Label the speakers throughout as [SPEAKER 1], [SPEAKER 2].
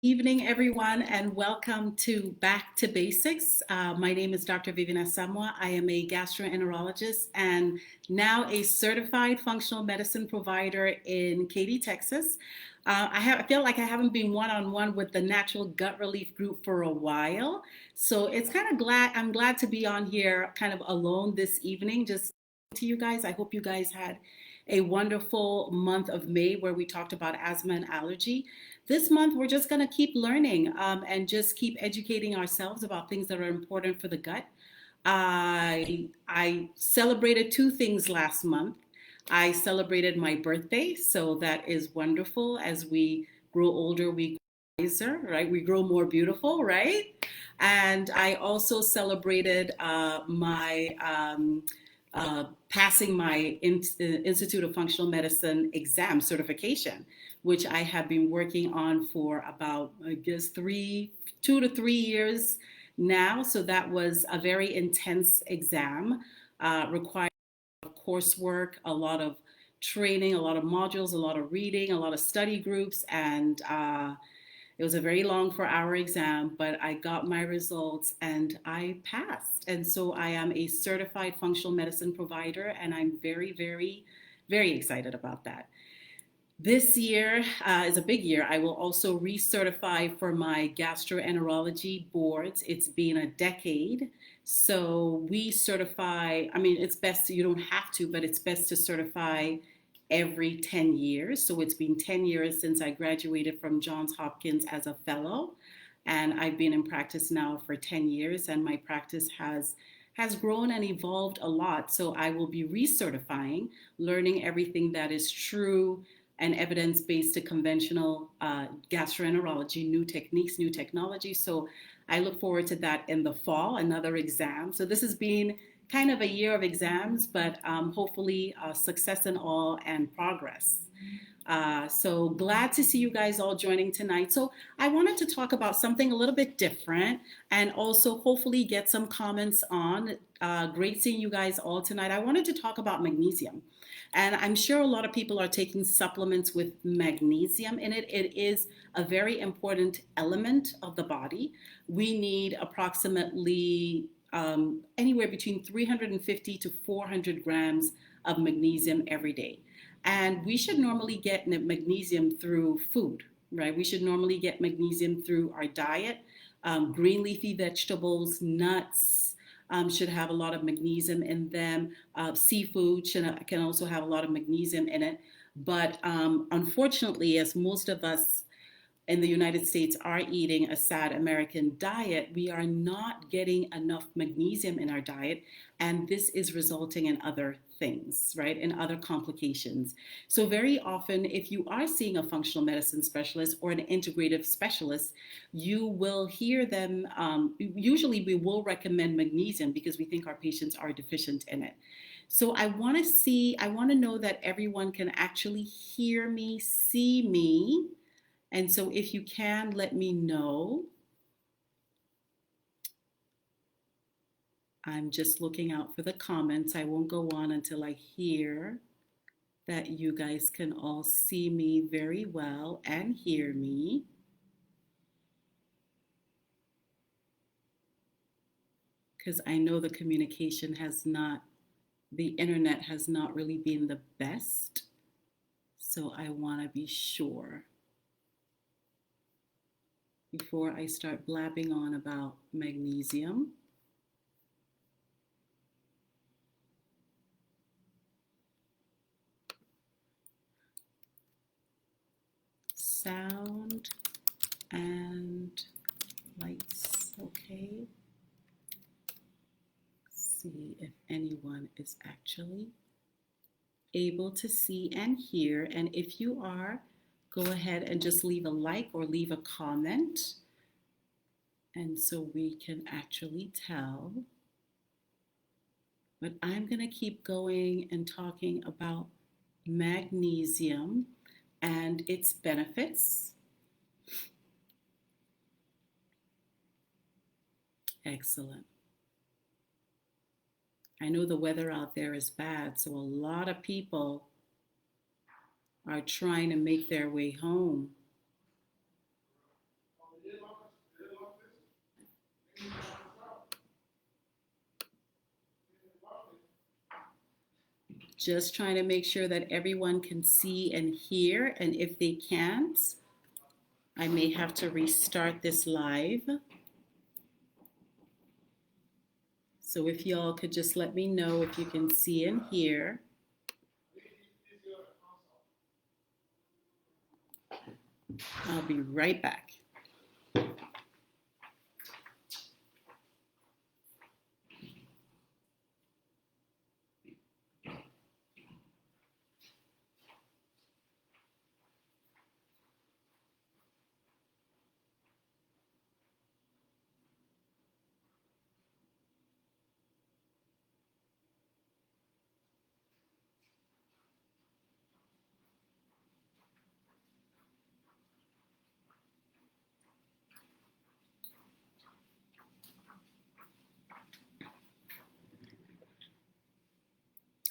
[SPEAKER 1] Evening, everyone, and welcome to Back to Basics. My name is Dr. Vivian Asamoah. I am a gastroenterologist and now a certified functional medicine provider in Katy, Texas. I feel like I haven't been one-on-one with the Natural Gut Relief Group for a while, so it's kind of glad I'm glad to be on here, kind of alone this evening, just to you guys. I hope you guys had a wonderful month of May where we talked about asthma and allergy. This month, we're just going to keep learning and just keep educating ourselves about things that are important for the gut. I celebrated two things last month. I celebrated my birthday, so that is wonderful. As we grow older, we grow wiser, right? We grow more beautiful, right? And I also celebrated my passing my Institute of Functional Medicine exam certification, which I have been working on for about, I guess, 2 to 3 years now. So that was a very intense exam, required coursework, a lot of training, a lot of modules, a lot of reading, a lot of study groups, and it was a very long 4-hour exam, but I got my results and I passed. And so I am a certified functional medicine provider, and I'm very, very, very excited about that. This year is a big year. I will also recertify for my gastroenterology boards. It's been a decade. So we certify, I mean, it's best, you don't have to, but it's best to certify every 10 years. So it's been 10 years since I graduated from Johns Hopkins as a fellow. And I've been in practice now for 10 years, and my practice has grown and evolved a lot. So I will be recertifying, learning everything that is true and evidence-based to conventional gastroenterology, new techniques, new technology. So I look forward to that in the fall, another exam. So this has been kind of a year of exams, but hopefully success in all and progress. So glad to see you guys all joining tonight. So I wanted to talk about something a little bit different and also hopefully get some comments on. Great seeing you guys all tonight. I wanted to talk about magnesium. And I'm sure a lot of people are taking supplements with magnesium in it. It is a very important element of the body. We need approximately anywhere between 350 to 400 grams of magnesium every day. And we should normally get magnesium through food, right? We should normally get magnesium through our diet. Green leafy vegetables, nuts should have a lot of magnesium in them. Seafood can also have a lot of magnesium in it. But unfortunately, as most of us in the United States are eating a sad American diet, we are not getting enough magnesium in our diet, and this is resulting in other things, right? In other complications. So very often, if you are seeing a functional medicine specialist or an integrative specialist, you will hear them, usually we will recommend magnesium because we think our patients are deficient in it. So I want to know that everyone can actually hear me, see me, and so if you can, let me know. I'm just looking out for the comments. I won't go on until I hear that you guys can all see me very well and hear me. Because I know the communication the internet has not really been the best. So I want to be sure before I start blabbing on about magnesium. Sound and lights, okay. See if anyone is actually able to see and hear. And if you are, go ahead and just leave a like or leave a comment. And so we can actually tell. But I'm going to keep going and talking about magnesium and its benefits. Excellent. I know the weather out there is bad, so a lot of people are trying to make their way home. Just trying to make sure that everyone can see and hear. And if they can't, I may have to restart this live. So if y'all could just let me know if you can see and hear. I'll be right back.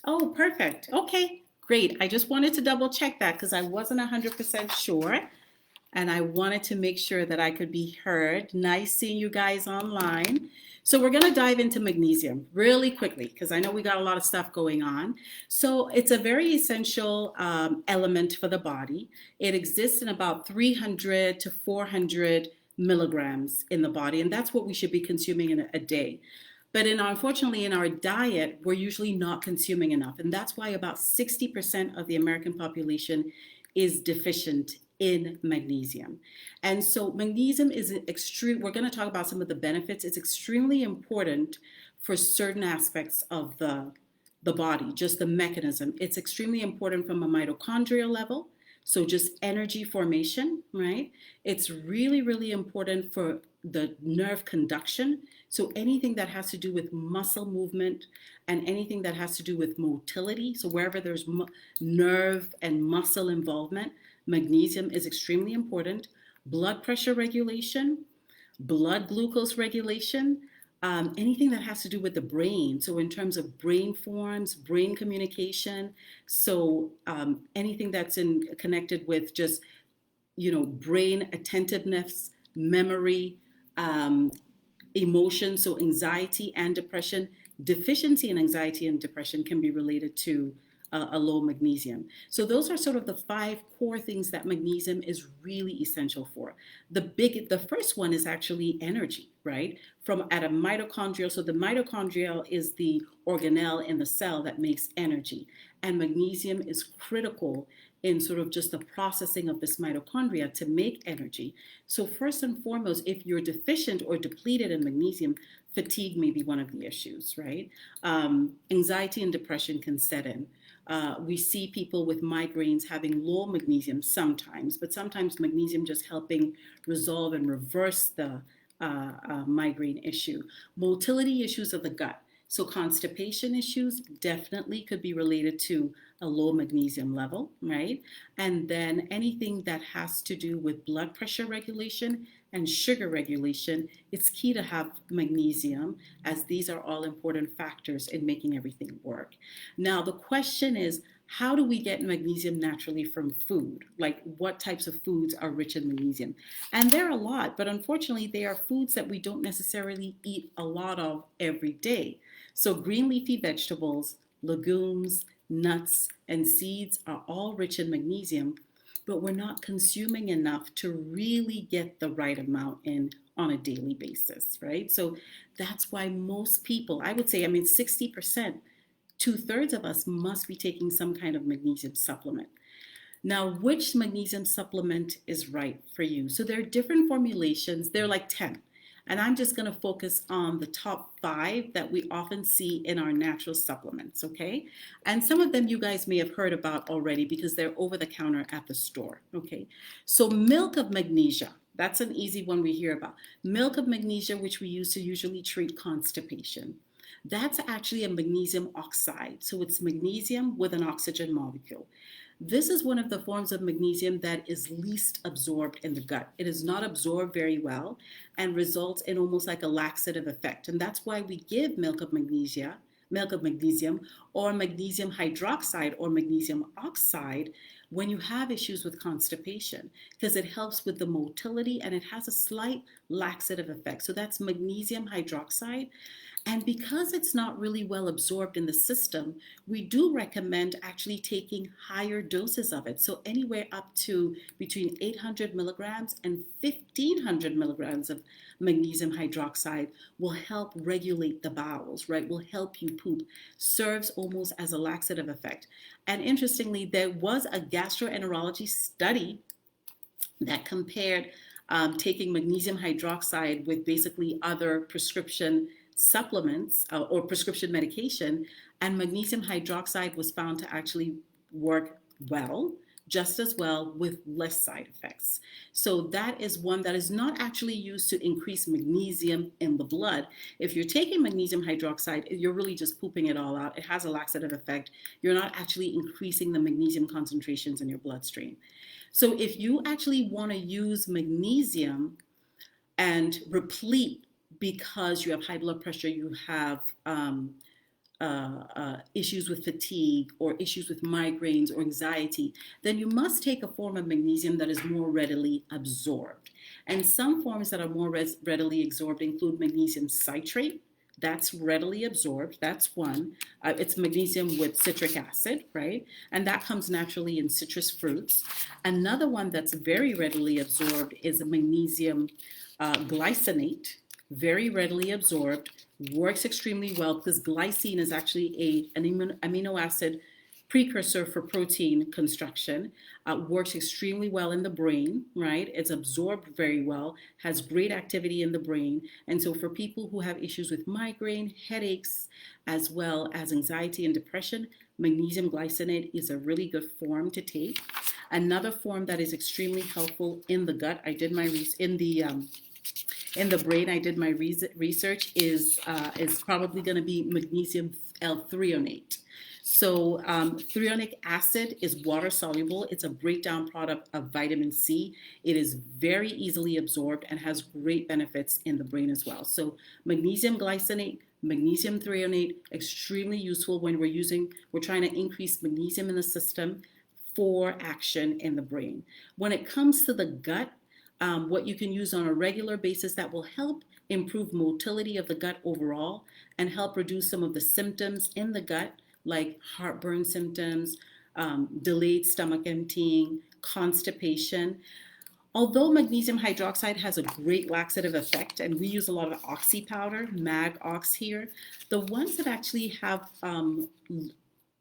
[SPEAKER 1] Oh, perfect. Okay, great. I just wanted to double check that because I wasn't 100% sure. And I wanted to make sure that I could be heard. Nice seeing you guys online. So we're going to dive into magnesium really quickly because I know we got a lot of stuff going on. So it's a very essential element for the body. It exists in about 300 to 400 milligrams in the body, and that's what we should be consuming in a day. But unfortunately, in our diet, we're usually not consuming enough. And that's why about 60% of the American population is deficient in magnesium. And so magnesium is extreme. We're going to talk about some of the benefits. It's extremely important for certain aspects of the body, just the mechanism. It's extremely important from a mitochondrial level. So just energy formation, right? It's really, really important for the nerve conduction. So anything that has to do with muscle movement and anything that has to do with motility. So wherever there's nerve and muscle involvement, magnesium is extremely important. Blood pressure regulation, blood glucose regulation, anything that has to do with the brain. So in terms of brain forms, brain communication, so anything that's connected with just, brain attentiveness, memory, emotion, so anxiety and depression. Deficiency in anxiety and depression can be related to a low magnesium. So those are sort of the 5 core things that magnesium is really essential for. The first one is actually energy, right? From at a mitochondrial, so the mitochondrial is the organelle in the cell that makes energy, and magnesium is critical in sort of just the processing of this mitochondria to make energy. So first and foremost, if you're deficient or depleted in magnesium, fatigue may be one of the issues, right? Anxiety and depression can set in. We see people with migraines having low magnesium sometimes, but sometimes magnesium just helping resolve and reverse the migraine issue. Motility issues of the gut. So constipation issues definitely could be related to a low magnesium level, right? And then anything that has to do with blood pressure regulation and sugar regulation, it's key to have magnesium, as these are all important factors in making everything work. Now, the question is, how do we get magnesium naturally from food? Like, what types of foods are rich in magnesium? And there are a lot, but unfortunately, they are foods that we don't necessarily eat a lot of every day. So green leafy vegetables, legumes, nuts, and seeds are all rich in magnesium, but we're not consuming enough to really get the right amount in on a daily basis, right? So that's why most people, I would say, 60%, 2/3 of us must be taking some kind of magnesium supplement. Now, which magnesium supplement is right for you? So there are different formulations. There are like 10. And I'm just going to focus on the top 5 that we often see in our natural supplements, okay? And some of them you guys may have heard about already because they're over the counter at the store, okay? So milk of magnesia, that's an easy one we hear about. Milk of magnesia, which we use to usually treat constipation. That's actually a magnesium oxide. So it's magnesium with an oxygen molecule. This is one of the forms of magnesium that is least absorbed in the gut. It is not absorbed very well and results in almost like a laxative effect. And that's why we give milk of magnesium, or magnesium hydroxide or magnesium oxide when you have issues with constipation, because it helps with the motility and it has a slight laxative effect. So that's magnesium hydroxide. And because it's not really well absorbed in the system, we do recommend actually taking higher doses of it. So anywhere up to between 800 milligrams and 1500 milligrams of magnesium hydroxide will help regulate the bowels, right? Will help you poop, serves almost as a laxative effect. And interestingly, there was a gastroenterology study that compared taking magnesium hydroxide with basically other prescription supplements or prescription medication, and magnesium hydroxide was found to actually work well, just as well with less side effects. So that is one that is not actually used to increase magnesium in the blood. If you're taking magnesium hydroxide, you're really just pooping it all out. It has a laxative effect. You're not actually increasing the magnesium concentrations in your bloodstream. So if you actually want to use magnesium and replete because you have high blood pressure, you have issues with fatigue or issues with migraines or anxiety, then you must take a form of magnesium that is more readily absorbed. And some forms that are more readily absorbed include magnesium citrate. That's readily absorbed. That's one. It's magnesium with citric acid, right? And that comes naturally in citrus fruits. Another one that's very readily absorbed is a magnesium glycinate, very readily absorbed, works extremely well because glycine is actually an amino acid precursor for protein construction, works extremely well in the brain, right? It's absorbed very well, has great activity in the brain. And so for people who have issues with migraine, headaches, as well as anxiety and depression, magnesium glycinate is a really good form to take. Another form that is extremely helpful in the gut, I did my in the brain, I did my research, is probably going to be magnesium L-threonate. So threonic acid is water soluble. It's a breakdown product of vitamin C. It is very easily absorbed and has great benefits in the brain as well. So magnesium glycinate, magnesium threonate, extremely useful when we're trying to increase magnesium in the system for action in the brain. When it comes to the gut, what you can use on a regular basis that will help improve motility of the gut overall and help reduce some of the symptoms in the gut, like heartburn symptoms, delayed stomach emptying, constipation. Although magnesium hydroxide has a great laxative effect, and we use a lot of oxy powder, Mag-Ox here, the ones that actually have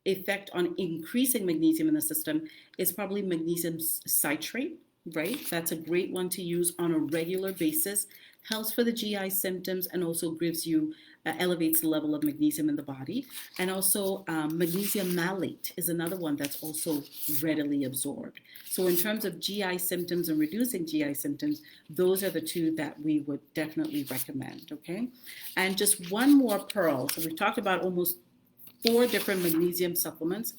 [SPEAKER 1] effect on increasing magnesium in the system is probably magnesium citrate, right? That's a great one to use on a regular basis, helps for the GI symptoms, and also gives you, elevates the level of magnesium in the body. And also magnesium malate is another one that's also readily absorbed. So in terms of GI symptoms and reducing GI symptoms, those are the two that we would definitely recommend, okay? And just one more pearl. So we've talked about almost 4 different magnesium supplements.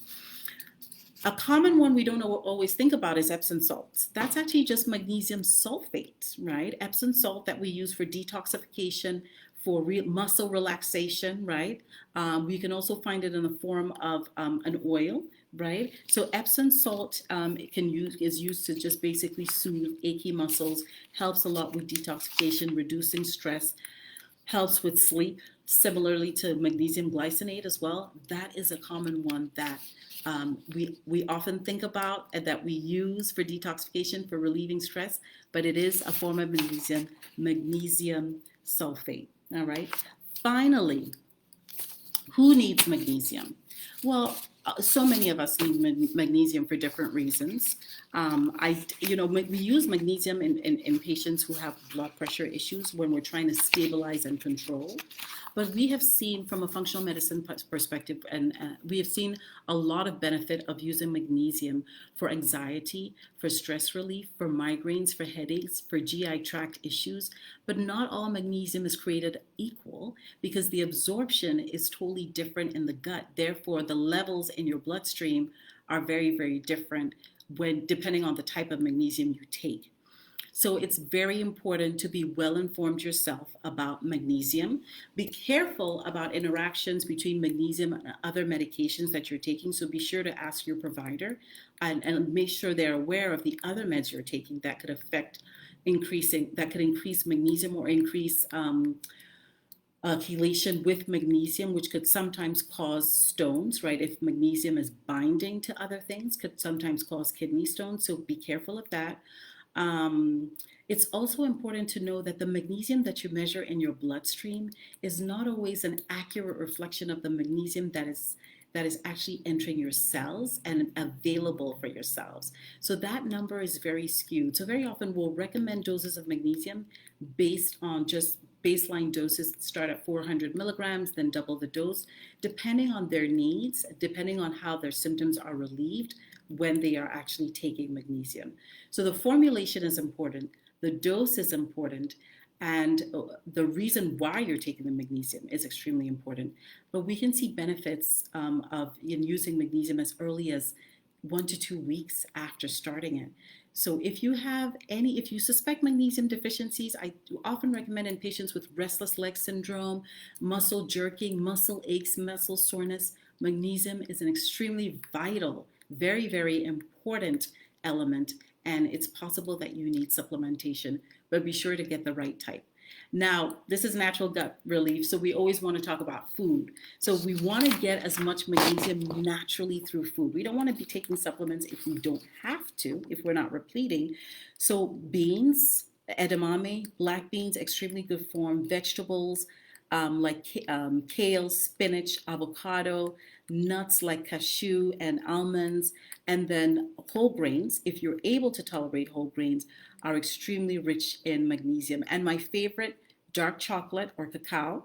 [SPEAKER 1] A common one we don't always think about is Epsom salts. That's actually just magnesium sulfate, right? Epsom salt that we use for detoxification, for muscle relaxation, right? We can also find it in the form of an oil, right? So Epsom salt is used to just basically soothe achy muscles, helps a lot with detoxification, reducing stress, helps with sleep, similarly to magnesium glycinate as well. That is a common one that we often think about and that we use for detoxification, for relieving stress, but it is a form of magnesium sulfate. All right. Finally, who needs magnesium? Well, so many of us need magnesium for different reasons. We use magnesium in patients who have blood pressure issues when we're trying to stabilize and control. But we have seen from a functional medicine perspective, and we have seen a lot of benefit of using magnesium for anxiety, for stress relief, for migraines, for headaches, for GI tract issues. But not all magnesium is created equal because the absorption is totally different in the gut. Therefore, the levels in your bloodstream are very, very different depending on the type of magnesium you take. So it's very important to be well informed yourself about magnesium. Be careful about interactions between magnesium and other medications that you're taking. So be sure to ask your provider and make sure they're aware of the other meds you're taking that could increase magnesium or increase chelation with magnesium, which could sometimes cause stones, right? If magnesium is binding to other things, could sometimes cause kidney stones. So be careful of that. Um, it's also important to know that the magnesium that you measure in your bloodstream is not always an accurate reflection of the magnesium that is actually entering your cells and available for your cells. So that number is very skewed. So very often we'll recommend doses of magnesium based on just baseline doses start at 400 milligrams, then double the dose, depending on their needs, depending on how their symptoms are relieved when they are actually taking magnesium. So the formulation is important, the dose is important, and the reason why you're taking the magnesium is extremely important. But we can see benefits of in using magnesium as early as 1 to 2 weeks after starting it. So if you suspect magnesium deficiencies, I often recommend in patients with restless leg syndrome, muscle jerking, muscle aches, muscle soreness, magnesium is an extremely vital, very, very important element, and it's possible that you need supplementation, but be sure to get the right type. Now, this is natural gut relief, so we always want to talk about food. So we want to get as much magnesium naturally through food. We don't want to be taking supplements if we don't have to, if we're not repleting. So beans, edamame, black beans, extremely good form, vegetables like kale, spinach, avocado, nuts like cashew and almonds, and then whole grains, if you're able to tolerate whole grains, are extremely rich in magnesium. And my favorite, dark chocolate or cacao,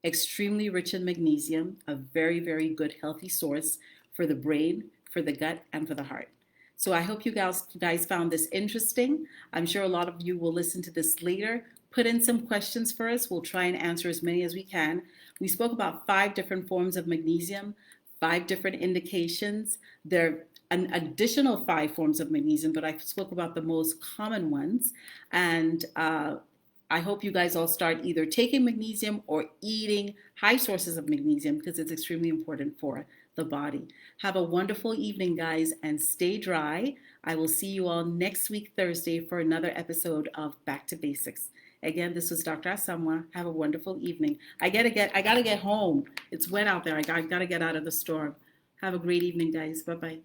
[SPEAKER 1] extremely rich in magnesium, a very, very good healthy source for the brain, for the gut, and for the heart. So I hope you guys found this interesting. I'm sure a lot of you will listen to this later. Put in some questions for us. We'll try and answer as many as we can. We spoke about 5 different forms of magnesium, 5 different indications. There are an additional 5 forms of magnesium, but I spoke about the most common ones. And I hope you guys all start either taking magnesium or eating high sources of magnesium because it's extremely important for the body. Have a wonderful evening, guys, and stay dry. I will see you all next week, Thursday, for another episode of Back to Basics. Again, this was Dr. Asamoah. Have a wonderful evening. I gotta get home. It's wet out there. I gotta get out of the storm. Have a great evening, guys. Bye-bye.